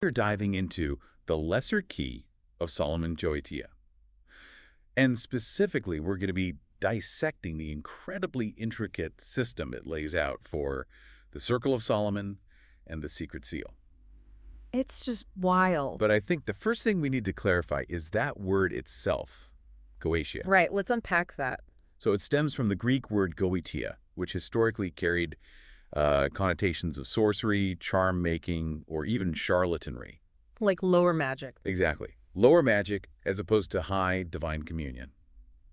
We're diving into the lesser key of Solomon Joetia. And specifically, we're going to be dissecting the incredibly intricate system it lays out for the Circle of Solomon and the Secret Seal. It's just wild. But I think the first thing we need to clarify is that word itself, goetia. Right, let's unpack that. So it stems from the Greek word goetia, which historically carried connotations of sorcery, charm-making, or even charlatanry. Like lower magic. Exactly. Lower magic as opposed to high divine communion.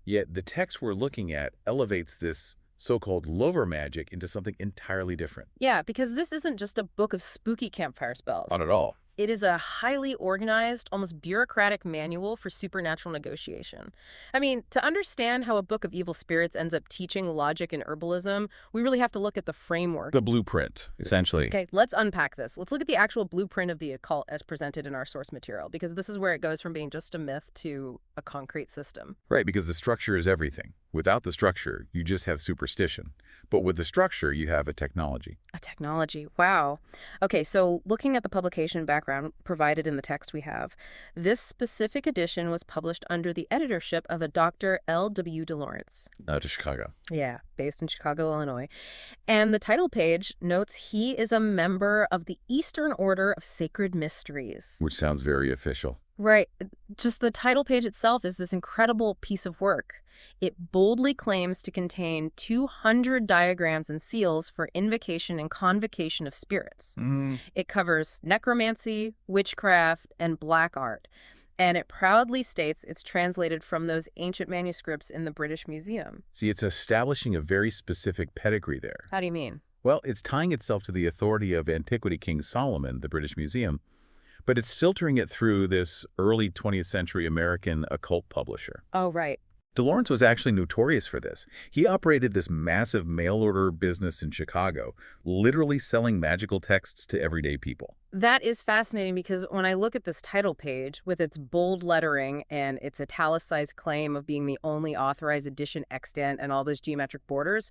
Yet the text we're looking at elevates this so-called lower magic into something entirely different. Yeah, because this isn't just a book of spooky campfire spells. Not at all. It is a highly organized, almost bureaucratic manual for supernatural negotiation. I mean, to understand how a book of evil spirits ends up teaching logic and herbalism, we really have to look at the framework. The blueprint, essentially. Okay, let's unpack this. Let's look at the actual blueprint of the occult as presented in our source material, because this is where it goes from being just a myth to a concrete system. Right, because the structure is everything. Without the structure, you just have superstition. But with the structure, you have a technology. A technology. Wow. Okay, so looking at the publication background provided in the text we have, this specific edition was published under the editorship of a Dr. L.W. DeLawrence. To Chicago. Yeah, based in Chicago, Illinois. And the title page notes he is a member of the Eastern Order of Sacred Mysteries. Which sounds very official. Right. Just the title page itself is this incredible piece of work. It boldly claims to contain 200 diagrams and seals for invocation and convocation of spirits. It covers necromancy, witchcraft, and black art. And it proudly states it's translated from those ancient manuscripts in the British Museum. See, it's establishing a very specific pedigree there. How do you mean? Well, it's tying itself to the authority of Antiquity King Solomon, the British Museum, but it's filtering it through this early 20th century American occult publisher. Oh, right. DeLawrence was actually notorious for this. He operated this massive mail-order business in Chicago, literally selling magical texts to everyday people. That is fascinating because when I look at this title page with its bold lettering and its italicized claim of being the only authorized edition extant and all those geometric borders,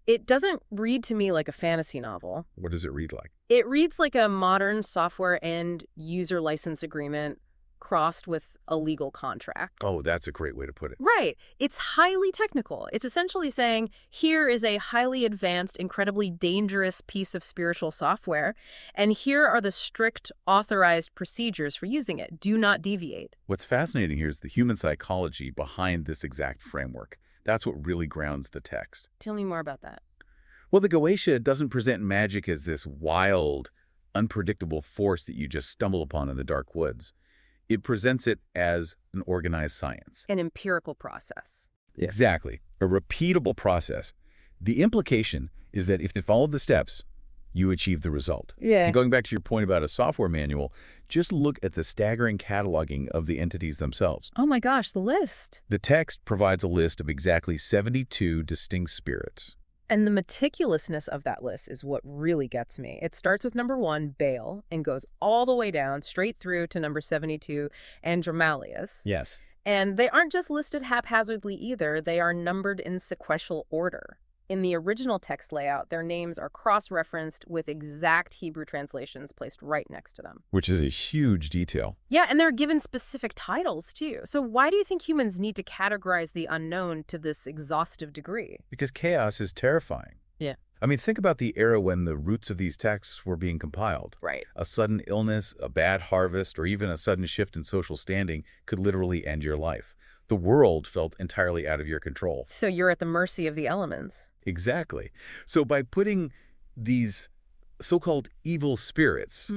it doesn't read to me like a fantasy novel. What does it read like? It reads like a modern software and user license agreement crossed with a legal contract. Oh, that's a great way to put it. Right. It's highly technical. It's essentially saying, here is a highly advanced, incredibly dangerous piece of spiritual software, and here are the strict authorized procedures for using it. Do not deviate. What's fascinating here is the human psychology behind this exact framework. That's what really grounds the text. Tell me more about that. Well, the Goetia doesn't present magic as this wild, unpredictable force that you just stumble upon in the dark woods. It presents it as an organized science. An empirical process. Exactly. A repeatable process. The implication is that if you follow the steps, you achieve the result. Yeah. And going back to your point about a software manual, just look at the staggering cataloging of the entities themselves. Oh my gosh, the list. The text provides a list of exactly 72 distinct spirits. And the meticulousness of that list is what really gets me. It starts with number 1, Baal, and goes all the way down, straight through to number 72, Andromalius. Yes. And they aren't just listed haphazardly either. They are numbered in sequential order. In the original text layout, their names are cross-referenced with exact Hebrew translations placed right next to them. Which is a huge detail. Yeah, and they're given specific titles, too. So why do you think humans need to categorize the unknown to this exhaustive degree? Because chaos is terrifying. Yeah. I mean, think about the era when the roots of these texts were being compiled. Right. A sudden illness, a bad harvest, or even a sudden shift in social standing could literally end your life. The world felt entirely out of your control. So you're at the mercy of the elements. Exactly. So by putting these so-called evil spirits,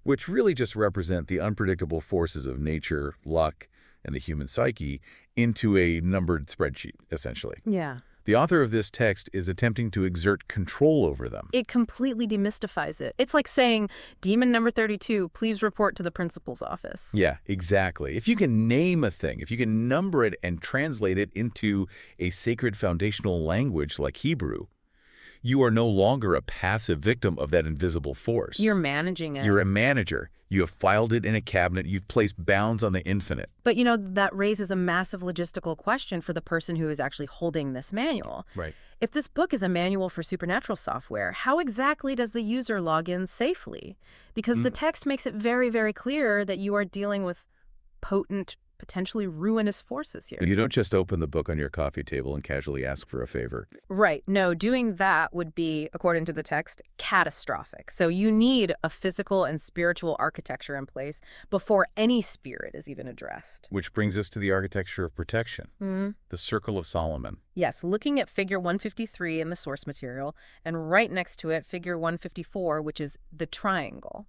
which really just represent the unpredictable forces of nature, luck, and the human psyche, into a numbered spreadsheet, essentially. Yeah. The author of this text is attempting to exert control over them. It completely demystifies it. It's like saying, Demon number 32, please report to the principal's office. Yeah, exactly. If you can name a thing, if you can number it and translate it into a sacred foundational language like Hebrew, you are no longer a passive victim of that invisible force. You're managing it. You're a manager. You have filed it in a cabinet. You've placed bounds on the infinite. But, that raises a massive logistical question for the person who is actually holding this manual. Right. If this book is a manual for supernatural software, how exactly does the user log in safely? Because the text makes it very, very clear that you are dealing with potent, potentially ruinous forces here. You don't just open the book on your coffee table and casually ask for a favor. Right. No, doing that would be, according to the text, catastrophic. So you need a physical and spiritual architecture in place before any spirit is even addressed. Which brings us to the architecture of protection, the Circle of Solomon. Yes, looking at figure 153 in the source material, and right next to it, figure 154, which is the triangle.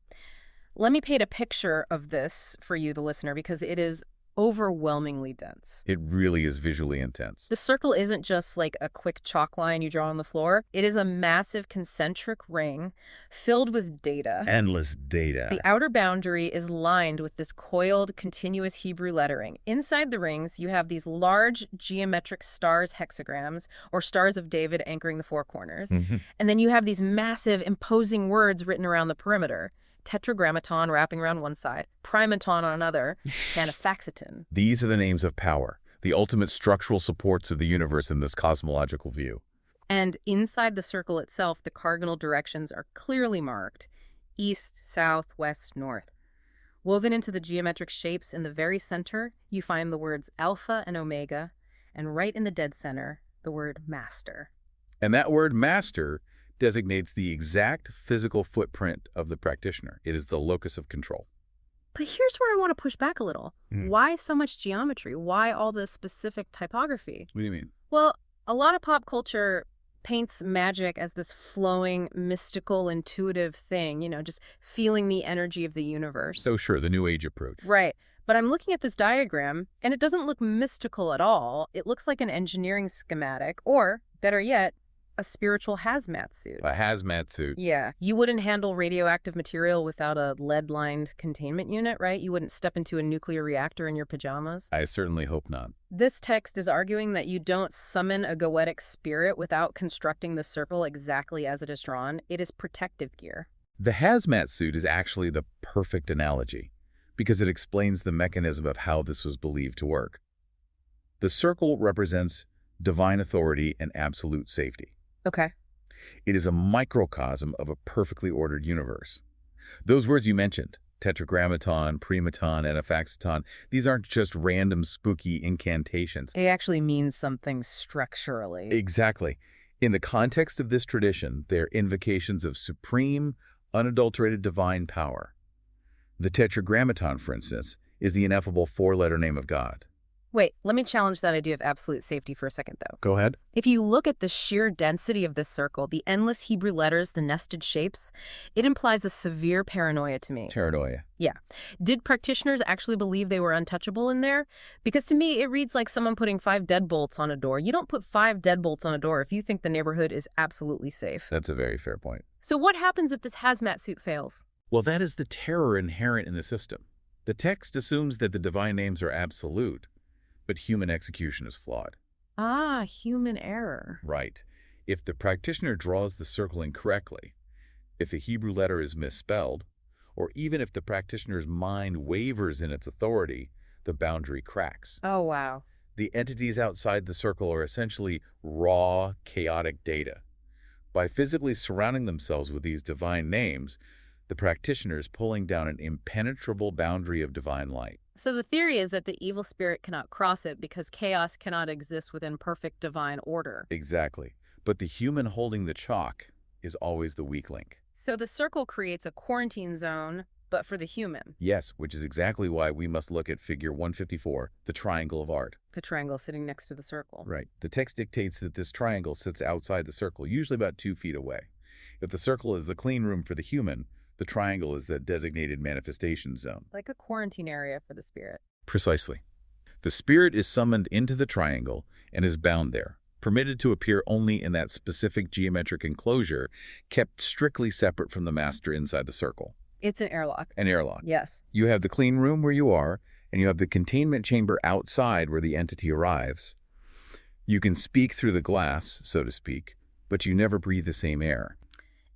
Let me paint a picture of this for you, the listener, because it is overwhelmingly dense. It really is visually intense. The circle isn't just like a quick chalk line you draw on the floor. It is a massive concentric ring filled with data. Endless data. The outer boundary is lined with this coiled, continuous Hebrew lettering. Inside the rings, you have these large geometric stars, hexagrams, or stars of David anchoring the four corners. And then you have these massive, imposing words written around the perimeter. Tetragrammaton wrapping around one side, primaton on another, canafaxiton. These are the names of power, the ultimate structural supports of the universe in this cosmological view. And inside the circle itself, the cardinal directions are clearly marked: east, south, west, north. Woven into the geometric shapes in the very center, you find the words alpha and omega, and right in the dead center, the word master. And that word master designates the exact physical footprint of the practitioner. It is the locus of control. But here's where I want to push back a little. Why so much geometry? Why all this specific typography? What do you mean? Well, a lot of pop culture paints magic as this flowing, mystical, intuitive thing, just feeling the energy of the universe. So sure, the New Age approach. Right. But I'm looking at this diagram, and it doesn't look mystical at all. It looks like an engineering schematic, or, better yet, a spiritual hazmat suit. A hazmat suit. Yeah. You wouldn't handle radioactive material without a lead-lined containment unit, right? You wouldn't step into a nuclear reactor in your pajamas. I certainly hope not. This text is arguing that you don't summon a goetic spirit without constructing the circle exactly as it is drawn. It is protective gear. The hazmat suit is actually the perfect analogy because it explains the mechanism of how this was believed to work. The circle represents divine authority and absolute safety. Okay. It is a microcosm of a perfectly ordered universe. Those words you mentioned, tetragrammaton, primaton, and anafaxiton, these aren't just random spooky incantations. It actually means something structurally. Exactly. In the context of this tradition, they're invocations of supreme, unadulterated divine power. The tetragrammaton, for instance, is the ineffable four-letter name of God. Wait, let me challenge that idea of absolute safety for a second, though. Go ahead. If you look at the sheer density of this circle, the endless Hebrew letters, the nested shapes, it implies a severe paranoia to me. Paranoia. Yeah. Did practitioners actually believe they were untouchable in there? Because to me, it reads like someone putting 5 deadbolts on a door. You don't put 5 deadbolts on a door if you think the neighborhood is absolutely safe. That's a very fair point. So what happens if this hazmat suit fails? Well, that is the terror inherent in the system. The text assumes that the divine names are absolute, but human execution is flawed. Ah, human error. Right. If the practitioner draws the circle incorrectly, if a Hebrew letter is misspelled, or even if the practitioner's mind wavers in its authority, the boundary cracks. Oh, wow. The entities outside the circle are essentially raw, chaotic data. By physically surrounding themselves with these divine names, the practitioner is pulling down an impenetrable boundary of divine light. So the theory is that the evil spirit cannot cross it because chaos cannot exist within perfect divine order. Exactly. But the human holding the chalk is always the weak link. So the circle creates a quarantine zone, but for the human. Yes, which is exactly why we must look at figure 154, the triangle of art. The triangle sitting next to the circle. Right. The text dictates that this triangle sits outside the circle, usually about 2 feet away. If the circle is the clean room for the human, the triangle is the designated manifestation zone. Like a quarantine area for the spirit. Precisely. The spirit is summoned into the triangle and is bound there, permitted to appear only in that specific geometric enclosure, kept strictly separate from the master inside the circle. It's an airlock. An airlock. Yes. You have the clean room where you are, and you have the containment chamber outside where the entity arrives. You can speak through the glass, so to speak, but you never breathe the same air.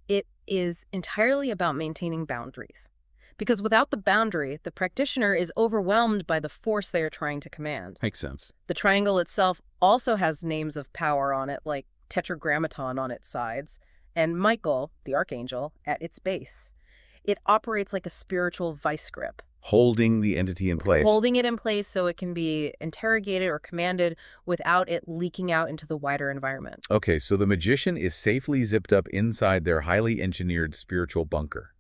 It is entirely about maintaining boundaries. Because without the boundary, the practitioner is overwhelmed by the force they are trying to command. Makes sense. The triangle itself also has names of power on it, like tetragrammaton on its sides, and Michael, the archangel, at its base. It operates like a spiritual vice grip, Holding the entity in place. holding it in place so it can be interrogated or commanded without it leaking out into the wider environment. Okay, so the magician is safely zipped up inside their highly engineered spiritual bunker.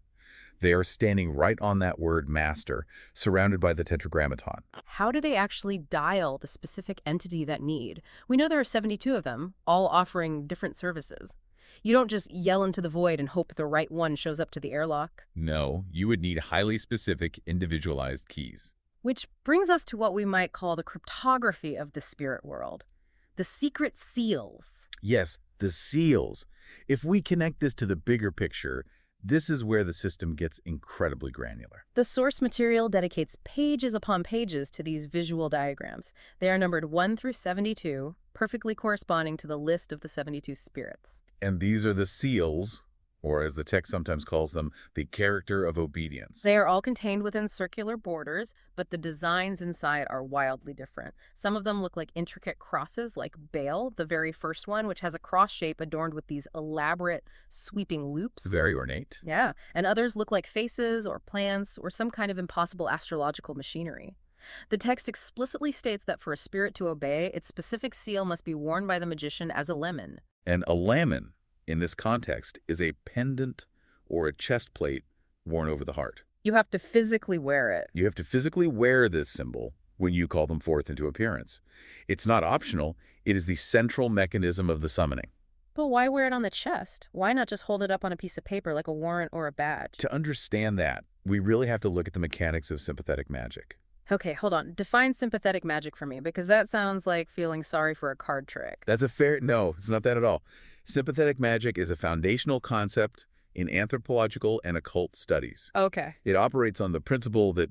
They are standing right on that word master, surrounded by the tetragrammaton. How do they actually dial the specific entity that need? We know there are 72 of them, all offering different services. You don't just yell into the void and hope the right one shows up to the airlock. No, you would need highly specific, individualized keys. Which brings us to what we might call the cryptography of the spirit world. The secret seals. Yes, the seals. If we connect this to the bigger picture, this is where the system gets incredibly granular. The source material dedicates pages upon pages to these visual diagrams. They are numbered 1 through 72, perfectly corresponding to the list of the 72 spirits. And these are the seals, or as the text sometimes calls them, the character of obedience. They are all contained within circular borders, but the designs inside are wildly different. Some of them look like intricate crosses, like Baal, the very first one, which has a cross shape adorned with these elaborate, sweeping loops. It's very ornate. Yeah, and others look like faces or plants or some kind of impossible astrological machinery. The text explicitly states that for a spirit to obey, its specific seal must be worn by the magician as a lemon. And a lemon, in this context, is a pendant or a chest plate worn over the heart. You have to physically wear it. You have to physically wear this symbol when you call them forth into appearance. It's not optional. It is the central mechanism of the summoning. But why wear it on the chest? Why not just hold it up on a piece of paper like a warrant or a badge? To understand that, we really have to look at the mechanics of sympathetic magic. Okay, hold on. Define sympathetic magic for me, because that sounds like feeling sorry for a card trick. No, it's not that at all. Sympathetic magic is a foundational concept in anthropological and occult studies. Okay. It operates on the principle that,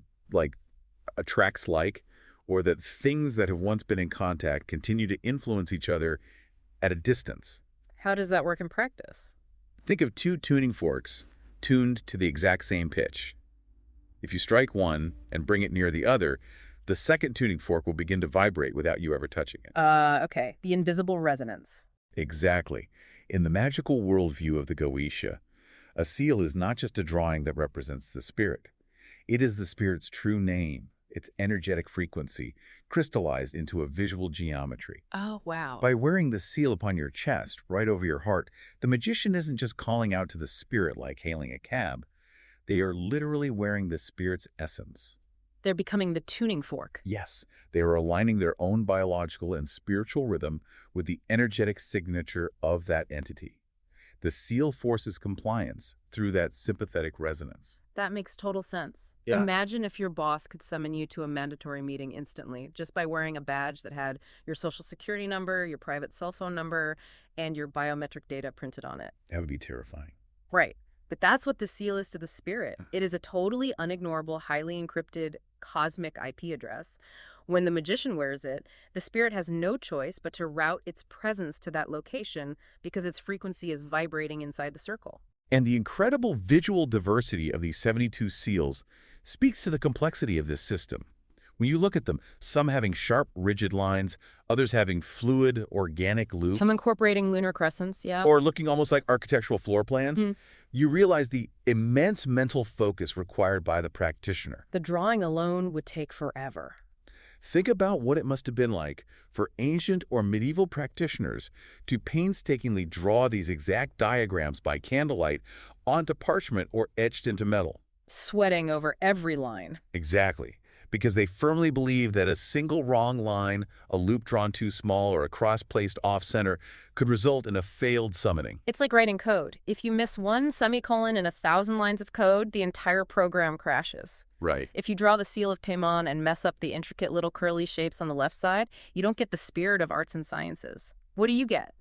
attracts like, or that things that have once been in contact continue to influence each other at a distance. How does that work in practice? Think of two tuning forks tuned to the exact same pitch. If you strike one and bring it near the other, the second tuning fork will begin to vibrate without you ever touching it. Okay. The invisible resonance. Exactly. In the magical worldview of the Goetia, a seal is not just a drawing that represents the spirit. It is the spirit's true name, its energetic frequency, crystallized into a visual geometry. Oh, wow. By wearing the seal upon your chest, right over your heart, the magician isn't just calling out to the spirit like hailing a cab. They are literally wearing the spirit's essence. They're becoming the tuning fork. Yes, they are aligning their own biological and spiritual rhythm with the energetic signature of that entity. The seal forces compliance through that sympathetic resonance. That makes total sense. Yeah. Imagine if your boss could summon you to a mandatory meeting instantly, just by wearing a badge that had your social security number, your private cell phone number, and your biometric data printed on it. That would be terrifying. Right. But that's what the seal is to the spirit. It is a totally unignorable, highly encrypted cosmic IP address. When the magician wears it, the spirit has no choice but to route its presence to that location because its frequency is vibrating inside the circle. And the incredible visual diversity of these 72 seals speaks to the complexity of this system. When you look at them, some having sharp, rigid lines, others having fluid, organic loops. Some incorporating lunar crescents, yeah. Or looking almost like architectural floor plans. You realize the immense mental focus required by the practitioner. The drawing alone would take forever. Think about what it must have been like for ancient or medieval practitioners to painstakingly draw these exact diagrams by candlelight onto parchment or etched into metal. Sweating over every line. Exactly. Because they firmly believe that a single wrong line, a loop drawn too small, or a cross placed off-center could result in a failed summoning. It's like writing code. If you miss one semicolon in 1,000 lines of code, the entire program crashes. Right. If you draw the seal of Paimon and mess up the intricate little curly shapes on the left side, you don't get the spirit of arts and sciences. What do you get?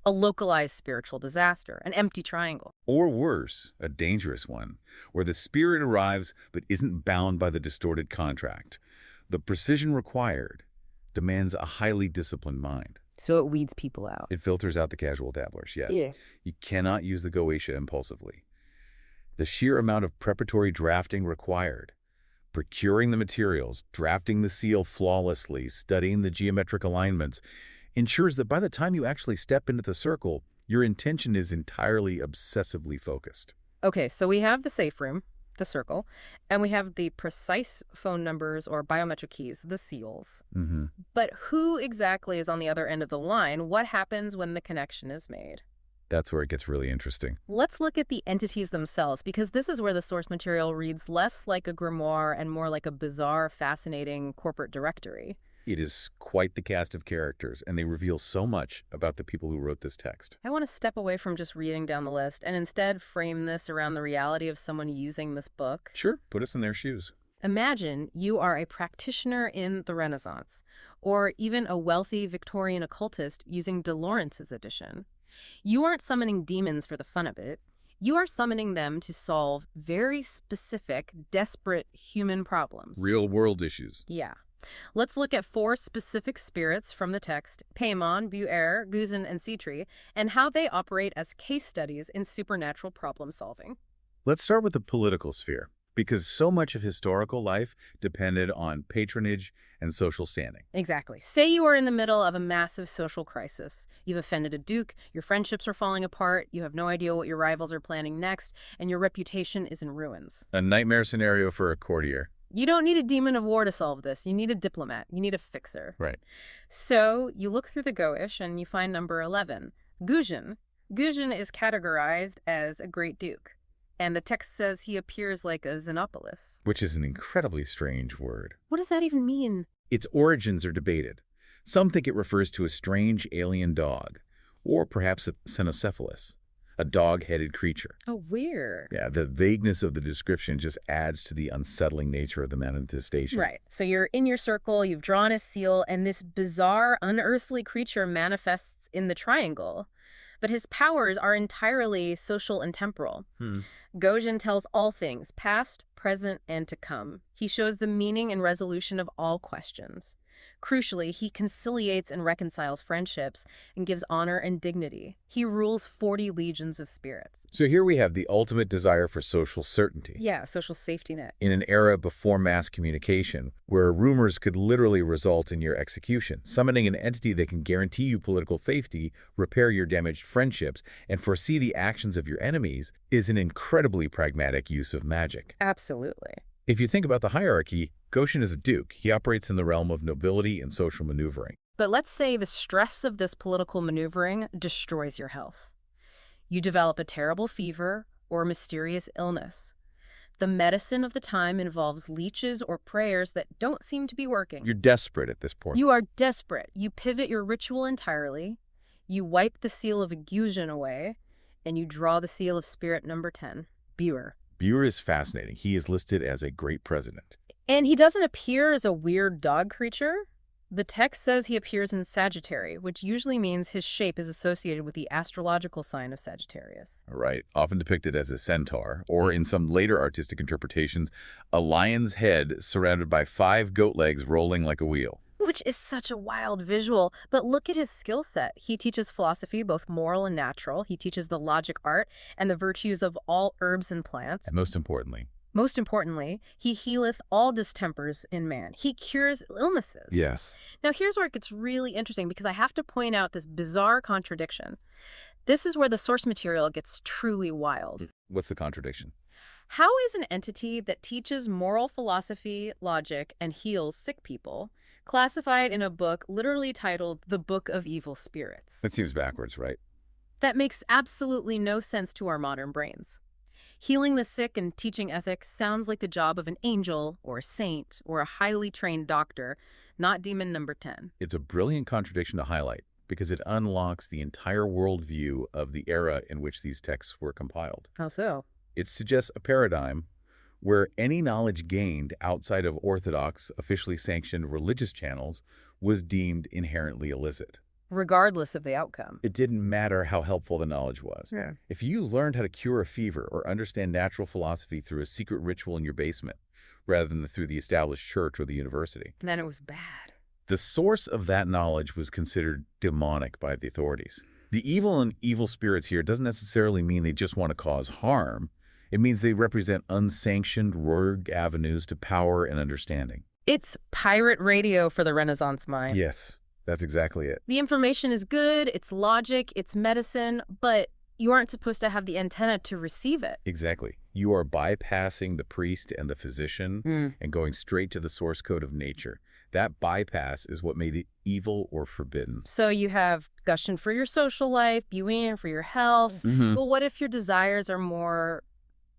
A localized spiritual disaster, an empty triangle. Or worse, a dangerous one, where the spirit arrives but isn't bound by the distorted contract. The precision required demands a highly disciplined mind. So it weeds people out. It filters out the casual dabblers, yes. Yeah. You cannot use the Goetia impulsively. The sheer amount of preparatory drafting required, procuring the materials, drafting the seal flawlessly, studying the geometric alignments, ensures that by the time you actually step into the circle, your intention is entirely obsessively focused. Okay, so we have the safe room, the circle, and we have the precise phone numbers or biometric keys, the seals. Mm-hmm. But who exactly is on the other end of the line? What happens when the connection is made? That's where it gets really interesting. Let's look at the entities themselves, because this is where the source material reads less like a grimoire and more like a bizarre, fascinating corporate directory. It is quite the cast of characters, and they reveal so much about the people who wrote this text. I want to step away from just reading down the list and instead frame this around the reality of someone using this book. Sure, put us in their shoes. Imagine you are a practitioner in the Renaissance, or even a wealthy Victorian occultist using de Lawrence's edition. You aren't summoning demons for the fun of it. You are summoning them to solve very specific, desperate human problems. Real-world issues. Yeah. Let's look at 4 specific spirits from the text, Paimon, Bu-Er, Guzan, and Sitri, and how they operate as case studies in supernatural problem solving. Let's start with the political sphere, because so much of historical life depended on patronage and social standing. Exactly. Say you are in the middle of a massive social crisis. You've offended a duke, your friendships are falling apart, you have no idea what your rivals are planning next, and your reputation is in ruins. A nightmare scenario for a courtier. You don't need a demon of war to solve this. You need a diplomat. You need a fixer. Right. So you look through the Goish and you find number 11, Guzan. Guzan is categorized as a great duke, and the text says he appears like a Xenopolis. Which is an incredibly strange word. What does that even mean? Its origins are debated. Some think it refers to a strange alien dog, or perhaps a cynocephalus, a dog-headed creature. Oh, weird. Yeah, the vagueness of the description just adds to the unsettling nature of the manifestation. Right. So you're in your circle, you've drawn a seal, and this bizarre, unearthly creature manifests in the triangle. But his powers are entirely social and temporal. Gozhan tells all things, past, present, and to come. He shows the meaning and resolution of all questions. Crucially, he conciliates and reconciles friendships and gives honor and dignity. He rules 40 legions of spirits. So here we have the ultimate desire for social certainty. Yeah, social safety net. In an era before mass communication, where rumors could literally result in your execution, summoning an entity that can guarantee you political safety, repair your damaged friendships, and foresee the actions of your enemies is an incredibly pragmatic use of magic. Absolutely. If you think about the hierarchy, Gozhan is a duke. He operates in the realm of nobility and social maneuvering. But let's say the stress of this political maneuvering destroys your health. You develop a terrible fever or mysterious illness. The medicine of the time involves leeches or prayers that don't seem to be working. You're desperate at this point. You are desperate. You pivot your ritual entirely. You wipe the seal of Guzhan away, and you draw the seal of spirit number 10, Bu-Er. Bu-Er is fascinating. He is listed as a great president. And he doesn't appear as a weird dog creature. The text says he appears in Sagittary, which usually means his shape is associated with the astrological sign of Sagittarius. Right, often depicted as a centaur, or in some later artistic interpretations, a lion's head surrounded by 5 goat legs rolling like a wheel. Which is such a wild visual. But look at his skill set. He teaches philosophy, both moral and natural. He teaches the logic art and the virtues of all herbs and plants. And most importantly, he healeth all distempers in man. He cures illnesses. yes. Now, here's where it gets really interesting, because I have to point out this bizarre contradiction. This is where the source material gets truly wild. What's the contradiction? How is an entity that teaches moral philosophy, logic, and heals sick people classified in a book literally titled The Book of Evil Spirits? That seems backwards, right? That makes absolutely no sense to our modern brains. Healing the sick and teaching ethics sounds like the job of an angel or a saint or a highly trained doctor, not demon number 10. It's a brilliant contradiction to highlight because it unlocks the entire worldview of the era in which these texts were compiled. How so? It suggests a paradigm where any knowledge gained outside of orthodox, officially sanctioned religious channels was deemed inherently illicit. Regardless of the outcome. It didn't matter how helpful the knowledge was. Yeah. If you learned how to cure a fever or understand natural philosophy through a secret ritual in your basement, rather than through the established church or the university, Then it was bad. the source of that knowledge was considered demonic by the authorities. The evil and evil spirits here doesn't necessarily mean they just want to cause harm. It means they represent unsanctioned rogue avenues to power and understanding. It's pirate radio for the Renaissance mind. Yes, that's exactly it. The information is good, it's logic, it's medicine, but you aren't supposed to have the antenna to receive it. Exactly. You are bypassing the priest and the physician and going straight to the source code of nature. That bypass is what made it evil or forbidden. So you have gushing for your social life, Buin for your health. But what if your desires are more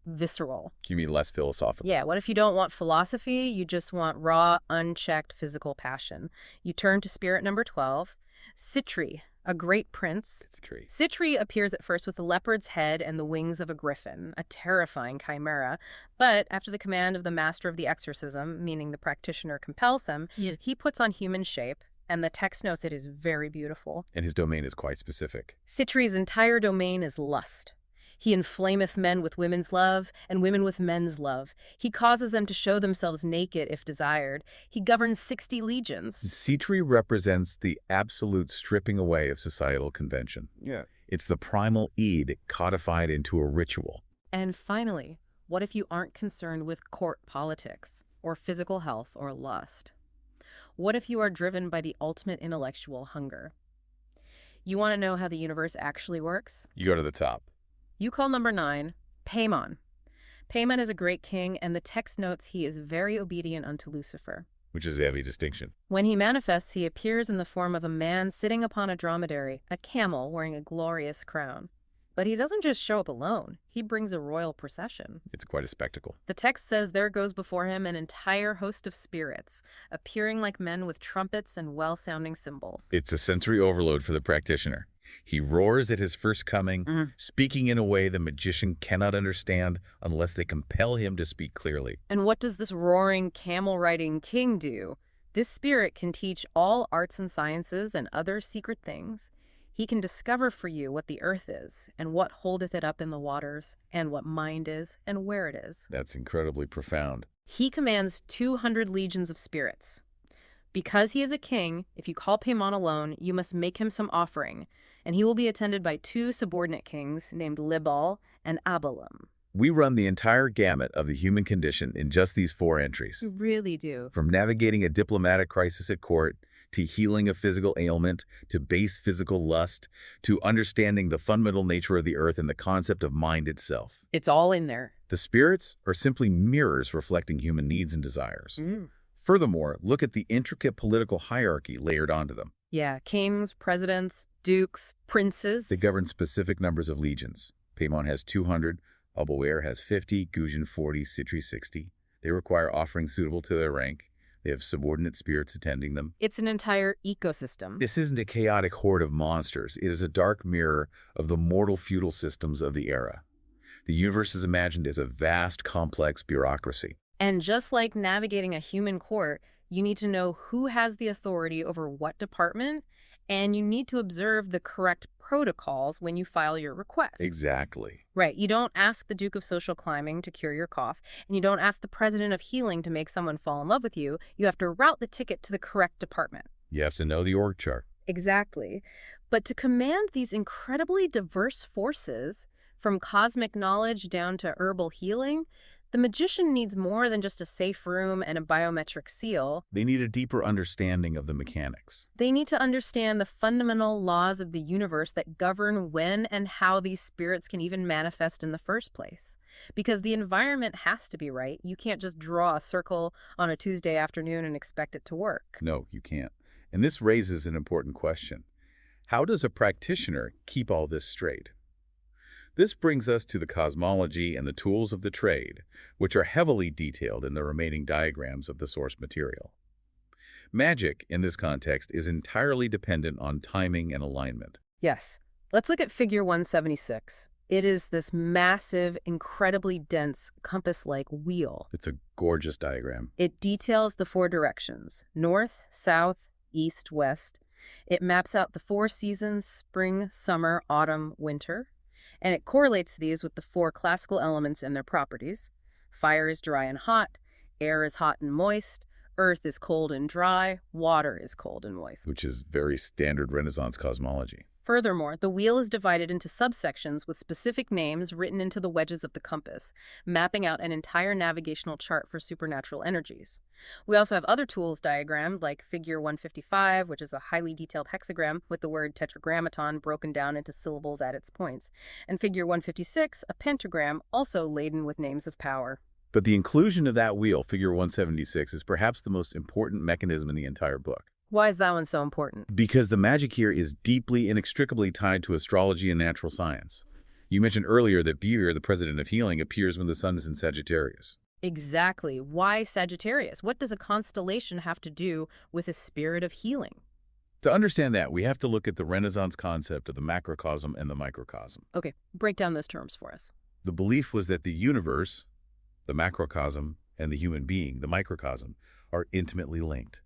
visceral? You mean less philosophical? Yeah, what if you don't want philosophy, you just want raw, unchecked physical passion? You turn to spirit number 12, Citri, a great prince. Citri appears at first with the leopard's head and the wings of a griffin, a terrifying chimera. But after the command of the master of the exorcism, meaning the practitioner compels him, he puts on human shape, and the text notes it is very beautiful. And his domain is quite specific. Citri's entire domain is lust. He inflameth men with women's love, and women with men's love. He causes them to show themselves naked if desired. He governs 60 legions. Citri represents the absolute stripping away of societal convention. Yeah. It's the primal Eid codified into a ritual. And finally, what if you aren't concerned with court politics, or physical health, or lust? What if you are driven by the ultimate intellectual hunger? You want to know how the universe actually works? You go to the top. You call number 9, Paimon. Paimon is a great king, and the text notes he is very obedient unto Lucifer. Which is a heavy distinction. When he manifests, he appears in the form of a man sitting upon a dromedary, a camel wearing a glorious crown. But he doesn't just show up alone. He brings a royal procession. It's quite a spectacle. The text says there goes before him an entire host of spirits, appearing like men with trumpets and well-sounding cymbals. It's a sensory overload for the practitioner. He roars at his first coming, speaking in a way the magician cannot understand unless they compel him to speak clearly. And what does this roaring, camel-riding king do? This spirit can teach all arts and sciences and other secret things. He can discover for you what the earth is, and what holdeth it up in the waters, and what mind is, and where it is. That's incredibly profound. He commands 200 legions of spirits. Because he is a king, if you call Paimon alone, you must make him some offering, and he will be attended by 2 subordinate kings named Libal and Abalam. We run the entire gamut of the human condition in just these 4 entries. You really do. From navigating a diplomatic crisis at court, to healing a physical ailment, to base physical lust, to understanding the fundamental nature of the earth and the concept of mind itself. It's all in there. The spirits are simply mirrors reflecting human needs and desires. Furthermore, look at the intricate political hierarchy layered onto them. Yeah, kings, presidents, dukes, princes. They govern specific numbers of legions. Paimon has 200, Abelware has 50, Gujin 40, Citri 60. They require offerings suitable to their rank. They have subordinate spirits attending them. It's an entire ecosystem. This isn't a chaotic horde of monsters. It is a dark mirror of the mortal feudal systems of the era. The universe is imagined as a vast, complex bureaucracy. And just like navigating a human court, you need to know who has the authority over what department, and you need to observe the correct protocols when you file your request. Exactly. Right. You don't ask the Duke of Social Climbing to cure your cough, and you don't ask the President of Healing to make someone fall in love with you. You have to route the ticket to the correct department. You have to know the org chart. Exactly. But to command these incredibly diverse forces, from cosmic knowledge down to herbal healing, the magician needs more than just a safe room and a biometric seal. They need a deeper understanding of the mechanics. They need to understand the fundamental laws of the universe that govern when and how these spirits can even manifest in the first place. Because the environment has to be right. You can't just draw a circle on a Tuesday afternoon and expect it to work. No, you can't. And this raises an important question. How does a practitioner keep all this straight? This brings us to the cosmology and the tools of the trade, which are heavily detailed in the remaining diagrams of the source material. Magic, in this context, is entirely dependent on timing and alignment. Yes. Let's look at figure 176. It is this massive, incredibly dense, compass-like wheel. It's a gorgeous diagram. It details the 4 directions: north, south, east, west. It maps out the 4 seasons: spring, summer, autumn, winter. And it correlates these with the 4 classical elements and their properties. Fire is dry and hot, air is hot and moist, earth is cold and dry, water is cold and moist. Which is very standard Renaissance cosmology. Furthermore, the wheel is divided into subsections with specific names written into the wedges of the compass, mapping out an entire navigational chart for supernatural energies. We also have other tools diagrammed, like figure 155, which is a highly detailed hexagram with the word tetragrammaton broken down into syllables at its points, and figure 156, a pentagram also laden with names of power. But the inclusion of that wheel, figure 176, is perhaps the most important mechanism in the entire book. Why is that one so important? Because the magic here is deeply, inextricably tied to astrology and natural science. You mentioned earlier that Beaver, the president of healing, appears when the sun is in Sagittarius. Exactly. Why Sagittarius? What does a constellation have to do with a spirit of healing? To understand that, we have to look at the Renaissance concept of the macrocosm and the microcosm. Okay, break down those terms for us. The belief was that the universe, the macrocosm, and the human being, the microcosm, are intimately linked.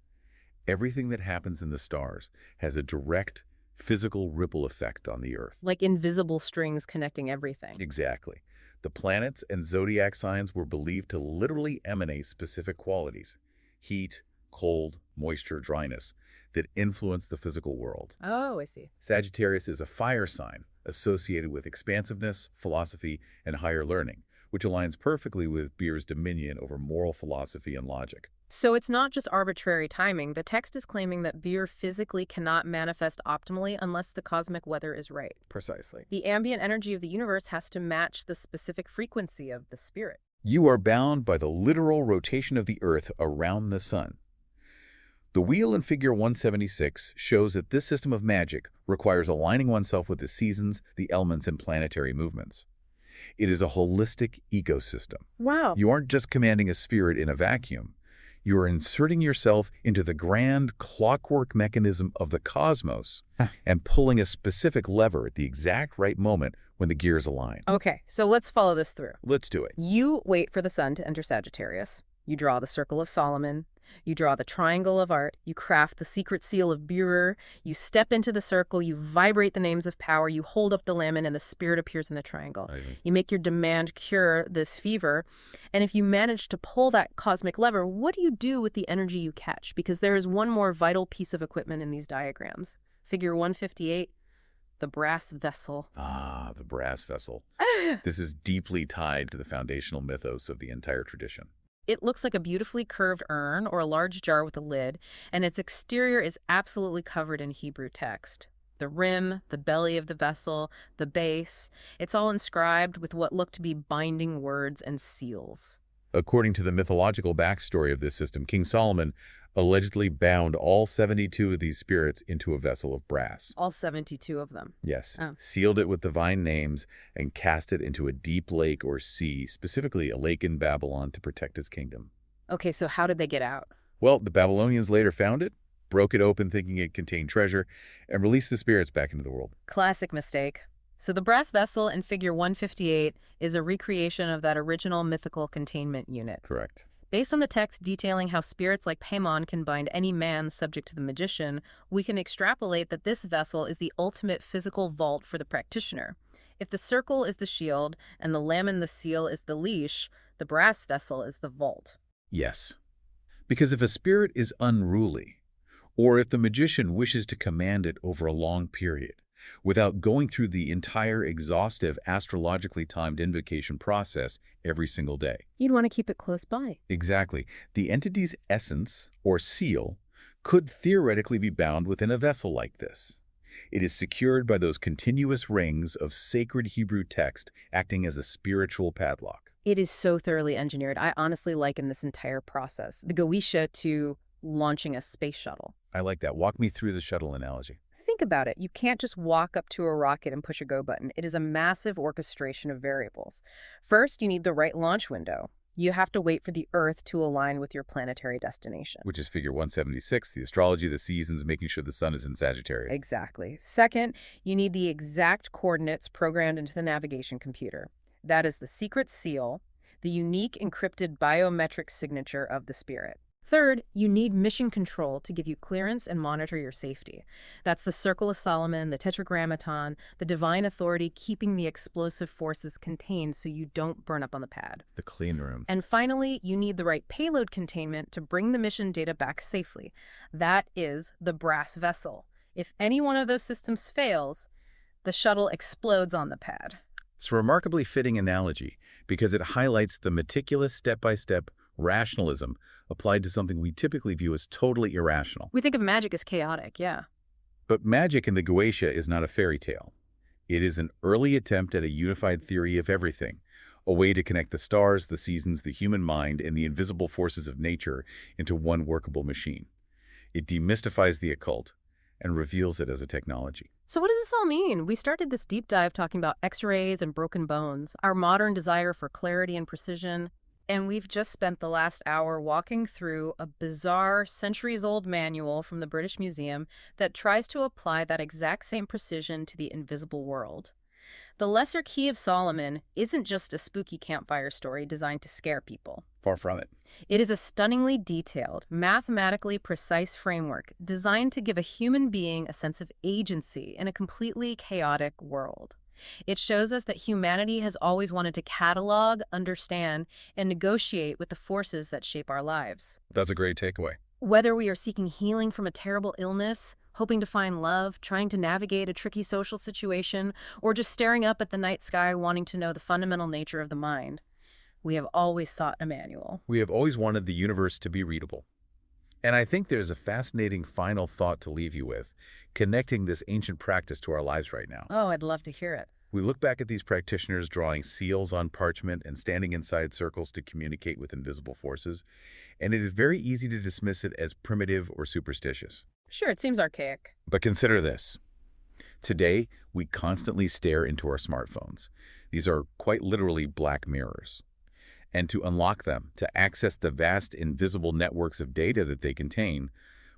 Everything that happens in the stars has a direct physical ripple effect on the Earth. Like invisible strings connecting everything. Exactly. The planets and zodiac signs were believed to literally emanate specific qualities, heat, cold, moisture, dryness, that influence the physical world. Oh, I see. Sagittarius is a fire sign associated with expansiveness, philosophy, and higher learning, which aligns perfectly with Beer's dominion over moral philosophy and logic. So it's not just arbitrary timing. The text is claiming that Beer physically cannot manifest optimally unless the cosmic weather is right. Precisely. The ambient energy of the universe has to match the specific frequency of the spirit. You are bound by the literal rotation of the Earth around the sun. The wheel in figure 176 shows that this system of magic requires aligning oneself with the seasons, the elements, and planetary movements. It is a holistic ecosystem. Wow. You aren't just commanding a spirit in a vacuum. You are inserting yourself into the grand clockwork mechanism of the cosmos and pulling a specific lever at the exact right moment when the gears align. Okay, so let's follow this through. Let's do it. You wait for the sun to enter Sagittarius. You draw the circle of Solomon. You draw the triangle of art. You craft the secret seal of Burer. You step into the circle. You vibrate the names of power. You hold up the lemon, and the spirit appears in the triangle. You make your demand cure this fever. And if you manage to pull that cosmic lever, what do you do with the energy you catch? Because there is one more vital piece of equipment in these diagrams. Figure 158, the brass vessel. Ah, the brass vessel. This is deeply tied to the foundational mythos of the entire tradition. It looks like a beautifully curved urn or a large jar with a lid, and its exterior is absolutely covered in Hebrew text. The rim, the belly of the vessel, the base, it's all inscribed with what look to be binding words and seals. According to the mythological backstory of this system, King Solomon allegedly bound all 72 of these spirits into a vessel of brass. All 72 of them. Yes, Oh. sealed it with divine names and cast it into a deep lake or sea, specifically a lake in Babylon, to protect his kingdom. Okay, so how did they get out? Well, the Babylonians later found it, broke it open thinking it contained treasure, and released the spirits back into the world. Classic mistake. So the brass vessel in figure 158 is a recreation of that original mythical containment unit. Correct. Based on the text detailing how spirits like Paimon can bind any man subject to the magician, we can extrapolate that this vessel is the ultimate physical vault for the practitioner. If the circle is the shield and the lamon the seal is the leash, the brass vessel is the vault. Yes. Because if a spirit is unruly, or if the magician wishes to command it over a long period, without going through the entire exhaustive astrologically timed invocation process every single day. You'd want to keep it close by. Exactly. The entity's essence, or seal, could theoretically be bound within a vessel like this. It is secured by those continuous rings of sacred Hebrew text acting as a spiritual padlock. It is so thoroughly engineered. I honestly liken this entire process, the Goetia, to launching a space shuttle. I like that. Walk me through the shuttle analogy. Think about it. You can't just walk up to a rocket and push a go button. It is a massive orchestration of variables. First, you need the right launch window. You have to wait for the Earth to align with your planetary destination. Which is figure 176, the astrology, the seasons, making sure the sun is in Sagittarius. Exactly. Second, you need the exact coordinates programmed into the navigation computer. That is the secret seal, the unique encrypted biometric signature of the spirit. Third, you need mission control to give you clearance and monitor your safety. That's the Circle of Solomon, the Tetragrammaton, the divine authority keeping the explosive forces contained so you don't burn up on the pad. The clean room. And finally, you need the right payload containment to bring the mission data back safely. That is the brass vessel. If any one of those systems fails, the shuttle explodes on the pad. It's a remarkably fitting analogy because it highlights the meticulous step-by-step rationalism applied to something we typically view as totally irrational. We think of magic as chaotic, yeah. But magic in the Goetia is not a fairy tale. It is an early attempt at a unified theory of everything, a way to connect the stars, the seasons, the human mind, and the invisible forces of nature into one workable machine. It demystifies the occult and reveals it as a technology. So what does this all mean? We started this deep dive talking about X-rays and broken bones, our modern desire for clarity and precision, and we've just spent the last hour walking through a bizarre, centuries-old manual from the British Museum that tries to apply that exact same precision to the invisible world. The Lesser Key of Solomon isn't just a spooky campfire story designed to scare people. Far from it. It is a stunningly detailed, mathematically precise framework designed to give a human being a sense of agency in a completely chaotic world. It shows us that humanity has always wanted to catalog, understand, and negotiate with the forces that shape our lives. That's a great takeaway. Whether we are seeking healing from a terrible illness, hoping to find love, trying to navigate a tricky social situation, or just staring up at the night sky wanting to know the fundamental nature of the mind, we have always sought a manual. We have always wanted the universe to be readable. And I think there's a fascinating final thought to leave you with, connecting this ancient practice to our lives right now. Oh, I'd love to hear it. We look back at these practitioners drawing seals on parchment and standing inside circles to communicate with invisible forces, and it is very easy to dismiss it as primitive or superstitious. Sure, it seems archaic. But consider this. Today, we constantly stare into our smartphones. These are quite literally black mirrors. And to unlock them, to access the vast invisible networks of data that they contain,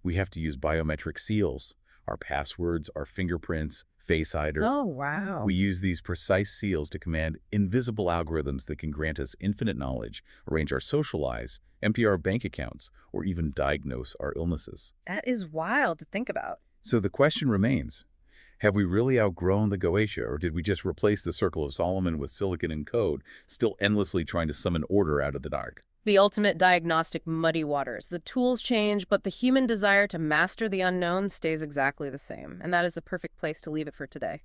we have to use biometric seals, our passwords, our fingerprints, Face ID. Oh, wow. We use these precise seals to command invisible algorithms that can grant us infinite knowledge, arrange our social lives, empty our bank accounts, or even diagnose our illnesses. That is wild to think about. So the question remains, have we really outgrown the Goetia, or did we just replace the Circle of Solomon with silicon and code, still endlessly trying to summon order out of the dark? The ultimate diagnostic muddy waters. The tools change, but the human desire to master the unknown stays exactly the same. And that is a perfect place to leave it for today.